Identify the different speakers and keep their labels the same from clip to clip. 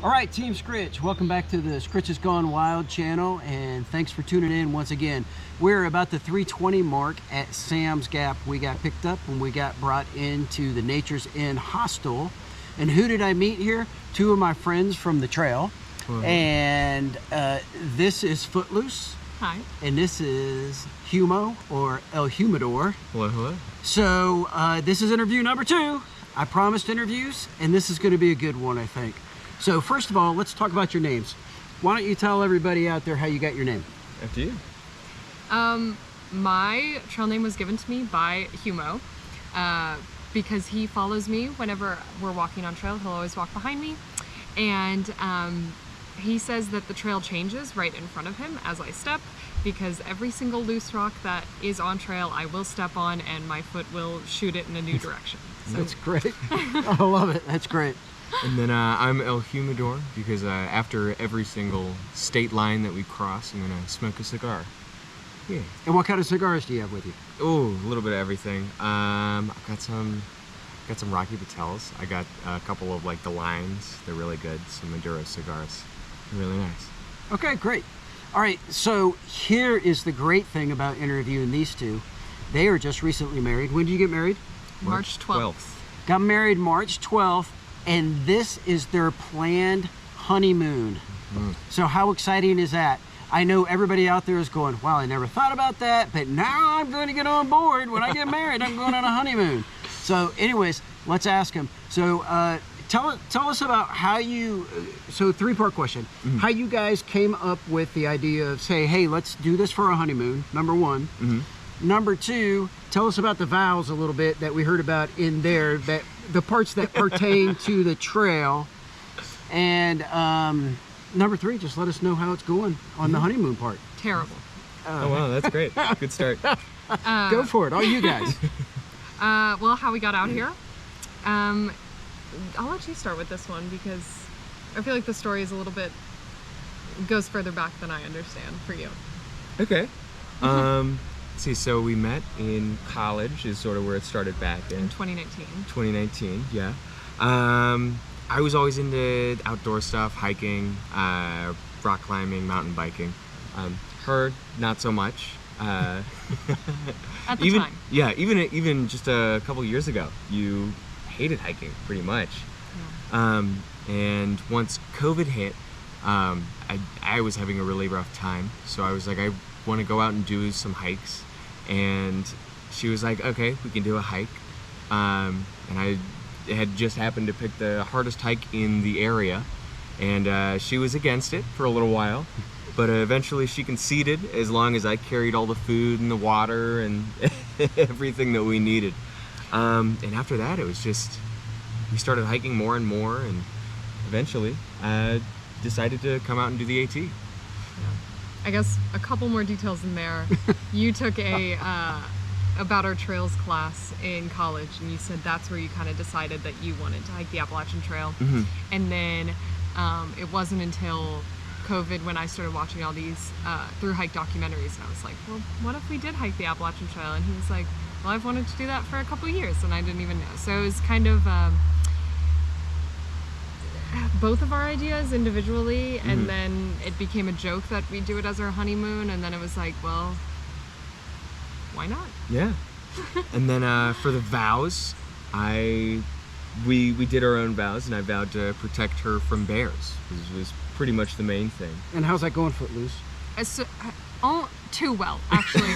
Speaker 1: All right, Team Scritch, welcome back to the Scritches Gone Wild channel, and thanks for tuning in once again. We're about the 3:20 mark at Sam's Gap. We got picked up and we got brought into the Nature's Inn hostel. And who did I meet here? Two of my friends from the trail. And this is Footloose.
Speaker 2: Hi.
Speaker 1: And this is Humo, or El Humidor.
Speaker 3: Hello, hello.
Speaker 1: So this is interview number 2. I promised interviews, and this is going to be a good one, I think. So first of all, let's talk about your names. Why don't you tell everybody out there how you got your name?
Speaker 3: After you.
Speaker 2: My trail name was given to me by Humo because he follows me whenever we're walking on trail. He'll always walk behind me. And he says that the trail changes right in front of him as I step, because every single loose rock that is on trail I will step on and my foot will shoot it in a new direction. So.
Speaker 1: That's great. I love it. That's great.
Speaker 3: And then I'm El Humidor because after every single state line that we cross, I'm gonna smoke a cigar. Yeah.
Speaker 1: And what kind of cigars do you have with you?
Speaker 3: Oh, a little bit of everything. I've got some Rocky Patels. I got a couple of like the lines. They're really good. Some Maduro cigars. They're really nice.
Speaker 1: Okay, great. All right, so here is the great thing about interviewing these two. They are just recently married. When did you get married?
Speaker 2: March 12th.
Speaker 1: Got married March 12th, and this is their planned honeymoon. So how exciting is that? I know everybody out there is going, wow, I never thought about that, but now I'm going to get on board. When I get married, I'm going on a honeymoon. So anyways, let's ask them. So tell us about how you, so 3-part question, how you guys came up with the idea of say, hey, let's do this for a honeymoon, number 1. Number 2, tell us about the vows a little bit that we heard about in there, that the parts that pertain to the trail. And number 3, just let us know how it's going on the honeymoon part.
Speaker 2: Terrible.
Speaker 3: Oh wow, that's great. Good start.
Speaker 1: Go for it, all you guys.
Speaker 2: Well, how we got out here. I'll let you start with this one because I feel like the story is a little bit, goes further back than I understand for you.
Speaker 3: Okay. See, so we met in college is sort of where it started back in
Speaker 2: 2019.
Speaker 3: 2019, yeah. I was always into outdoor stuff, hiking, rock climbing, mountain biking. Her, not so much.
Speaker 2: At the time.
Speaker 3: Yeah, even just a couple years ago, you hated hiking pretty much. Yeah. And once COVID hit, I was having a really rough time. So I was like, I want to go out and do some hikes. And she was like, okay, we can do a hike. And I had just happened to pick the hardest hike in the area. And she was against it for a little while. But eventually she conceded as long as I carried all the food and the water and everything that we needed. And after that, it was just, we started hiking more and more, and eventually I decided to come out and do the AT.
Speaker 2: Yeah. I guess a couple more details in there. You took a About Our Trails class in college, and you said that's where you kind of decided that you wanted to hike the Appalachian Trail. And then it wasn't until COVID when I started watching all these through hike documentaries, and I was like, well, what if we did hike the Appalachian Trail? And he was like, well, I've wanted to do that for a couple of years, and I didn't even know. So it was kind of both of our ideas individually, and then it became a joke that we do it as our honeymoon, and then it was like, well, why not?
Speaker 3: Yeah. And then for the vows, we did our own vows, and I vowed to protect her from bears. This was pretty much the main thing.
Speaker 1: And how's that going, Footloose?
Speaker 2: Too well, actually,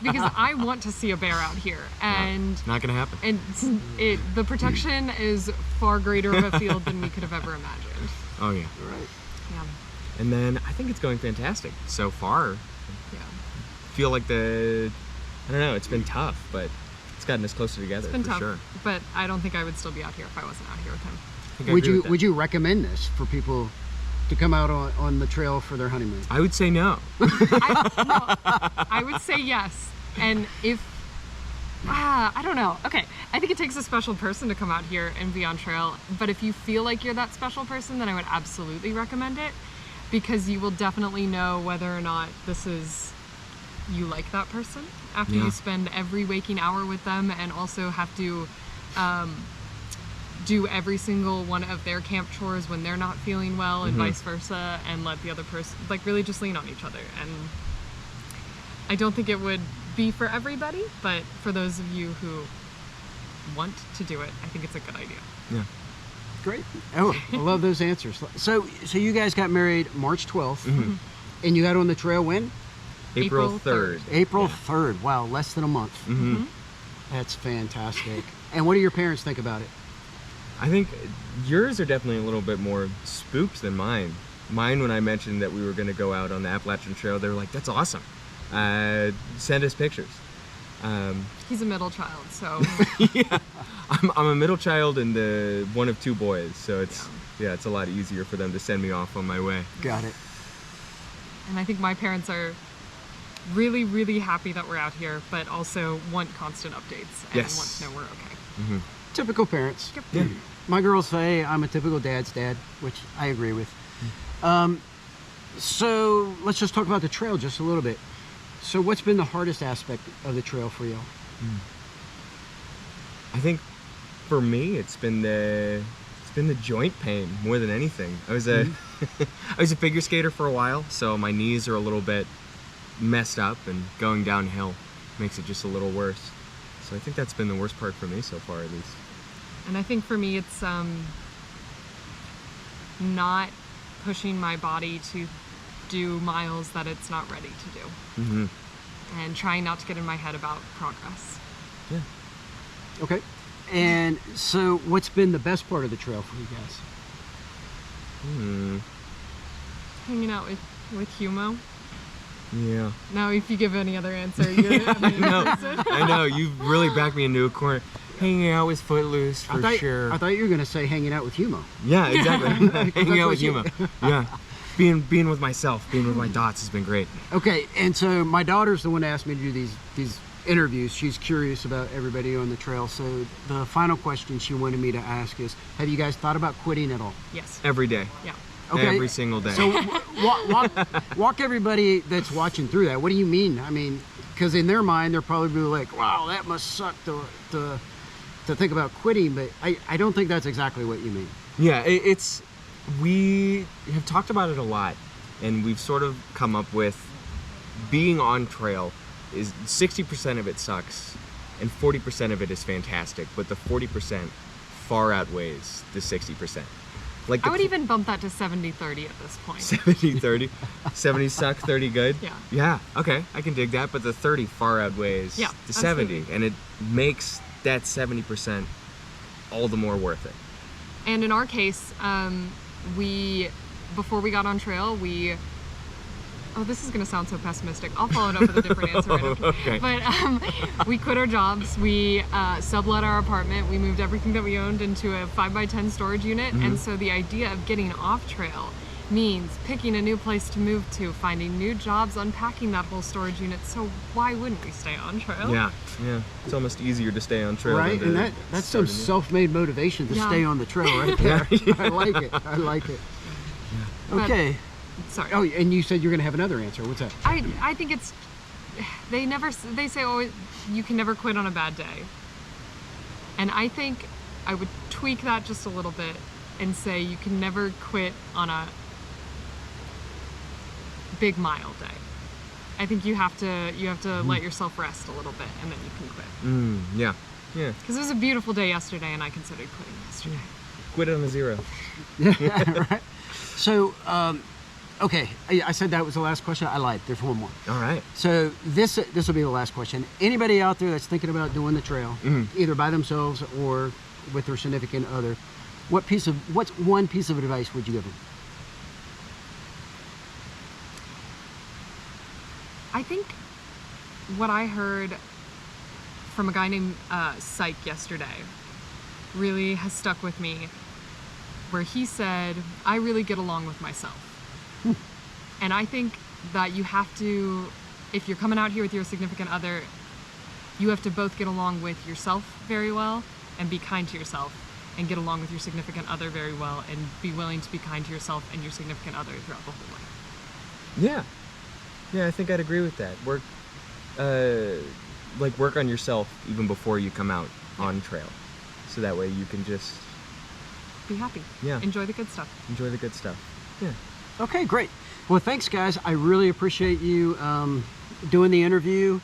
Speaker 2: because I want to see a bear out here, and
Speaker 3: not gonna happen.
Speaker 2: And the protection is far greater of a field than we could have ever imagined.
Speaker 3: Oh yeah,
Speaker 1: right.
Speaker 2: Yeah.
Speaker 3: And then I think it's going fantastic so far.
Speaker 2: Yeah.
Speaker 3: Feel like I don't know, it's been tough, but it's gotten us closer together.
Speaker 2: It's been
Speaker 3: for
Speaker 2: tough,
Speaker 3: sure.
Speaker 2: But I don't think I would still be out here if I wasn't out here with him.
Speaker 1: Would you recommend this for people to come out on the trail for their honeymoon?
Speaker 3: I would say no.
Speaker 2: I would say yes. And if I don't know. Okay, I think it takes a special person to come out here and be on trail. But if you feel like you're that special person, then I would absolutely recommend it, because you will definitely know whether or not you like that person after you spend every waking hour with them, and also have to do every single one of their camp chores when they're not feeling well and vice versa, and let the other person, like, really just lean on each other. And I don't think it would be for everybody, but for those of you who want to do it, I think it's a good idea.
Speaker 3: Yeah.
Speaker 1: Great. Oh, I love those answers. So you guys got married March 12th, and you got on the trail when?
Speaker 3: April 3rd.
Speaker 1: April 3rd. Wow, less than a month. That's fantastic. And what do your parents think about it?
Speaker 3: I think yours are definitely a little bit more spooked than mine. Mine, when I mentioned that we were going to go out on the Appalachian Trail, they were like, "That's awesome. Send us pictures."
Speaker 2: He's a middle child, so
Speaker 3: Yeah, I'm a middle child and the one of two boys, so it's it's a lot easier for them to send me off on my way.
Speaker 1: Got it.
Speaker 2: and I think my parents are really, really happy that we're out here, but also want constant updates and
Speaker 3: Yes.
Speaker 2: want to know we're okay.
Speaker 1: Typical parents.
Speaker 2: Yep.
Speaker 3: Yeah.
Speaker 1: My girls say I'm a typical dad's dad, which I agree with. So let's just talk about the trail just a little bit. So what's been the hardest aspect of the trail for you?
Speaker 3: I think for me, it's been the joint pain more than anything. I was a I was a figure skater for a while, so my knees are a little bit messed up, and going downhill makes it just a little worse. So I think that's been the worst part for me so far, at least.
Speaker 2: And I think for me, it's not pushing my body to do miles that it's not ready to do. And trying not to get in my head about progress.
Speaker 3: Yeah.
Speaker 1: Okay. And so what's been the best part of the trail for you guys?
Speaker 2: Hanging out with Humo.
Speaker 3: Yeah.
Speaker 2: Now, if you give any other answer, you're
Speaker 3: I know, you've really backed me into a corner. Hanging out with Footloose for sure.
Speaker 1: I thought you were going to say hanging out with Humo.
Speaker 3: Yeah, exactly. Hanging out with
Speaker 1: what you-
Speaker 3: Yuma. Yeah. Being with myself, being with my dots has been great.
Speaker 1: Okay, and so my daughter's the one that asked me to do these interviews. She's curious about everybody on the trail. So the final question she wanted me to ask is, have you guys thought about quitting at all?
Speaker 2: Yes.
Speaker 3: Every day.
Speaker 2: Yeah.
Speaker 1: Okay.
Speaker 3: Every single day.
Speaker 1: So walk everybody that's watching through that. What do you mean? I mean, because in their mind, they're probably like, wow, that must suck to think about quitting. But I don't think that's exactly what you mean.
Speaker 3: Yeah, we have talked about it a lot, and we've sort of come up with being on trail is 60% of it sucks and 40% of it is fantastic, but the 40% far outweighs the 60%. Like
Speaker 2: I would even bump that to 70-30 at this point.
Speaker 3: 70-30. 70 suck, 30 good?
Speaker 2: Yeah.
Speaker 3: Yeah, okay, I can dig that, but the 30 far outweighs
Speaker 2: Yeah,
Speaker 3: the 70,
Speaker 2: absolutely.
Speaker 3: and it makes that 70% all the more worth it.
Speaker 2: And in our case, before we got on trail, this is going to sound so pessimistic. I'll follow it up with a different answer.
Speaker 3: Okay.
Speaker 2: But we quit our jobs. We sublet our apartment. We moved everything that we owned into a 5x10 storage unit. And so the idea of getting off trail means picking a new place to move to, finding new jobs, unpacking that whole storage unit. So why wouldn't we stay on trail?
Speaker 3: Yeah. It's almost easier to stay on trail.
Speaker 1: Right?
Speaker 3: than
Speaker 1: And
Speaker 3: to
Speaker 1: that's
Speaker 3: start
Speaker 1: some
Speaker 3: a new-
Speaker 1: self-made motivation to
Speaker 2: Yeah.
Speaker 1: stay on the trail right there. I like it. I like it.
Speaker 2: But-
Speaker 1: Okay.
Speaker 2: Sorry.
Speaker 1: Oh, and you said you're going to have another answer. What's that?
Speaker 2: I think it's they say, oh, you can never quit on a bad day, and I think I would tweak that just a little bit and say you can never quit on a big mile day. I think you have to let yourself rest a little bit, and then you can quit.
Speaker 3: Yeah.
Speaker 2: Because it was a beautiful day yesterday, and I considered quitting yesterday.
Speaker 3: Quit on a 0.
Speaker 1: Right. So, okay, I said that was the last question. I lied. There's one more.
Speaker 3: All right.
Speaker 1: So this will be the last question. Anybody out there that's thinking about doing the trail, either by themselves or with their significant other, what's one piece of advice would you give them?
Speaker 2: I think what I heard from a guy named Psych yesterday really has stuck with me, where he said, I really get along with myself. And I think that you have to, if you're coming out here with your significant other, you have to both get along with yourself very well and be kind to yourself, and get along with your significant other very well and be willing to be kind to yourself and your significant other throughout the whole way.
Speaker 3: Yeah, I think I'd agree with that. Work on yourself even before you come out on trail, so that way you can just
Speaker 2: be happy.
Speaker 3: Yeah.
Speaker 2: Enjoy the good stuff.
Speaker 3: Enjoy the good stuff. Yeah.
Speaker 1: Okay, great. Well, thanks, guys. I really appreciate you doing the interview.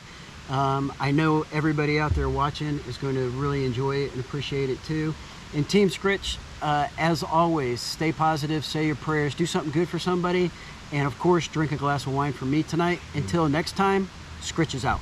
Speaker 1: I know everybody out there watching is going to really enjoy it and appreciate it too. And Team Scritch, as always, stay positive, say your prayers, do something good for somebody, and of course, drink a glass of wine for me tonight. Until next time, Scritch is out.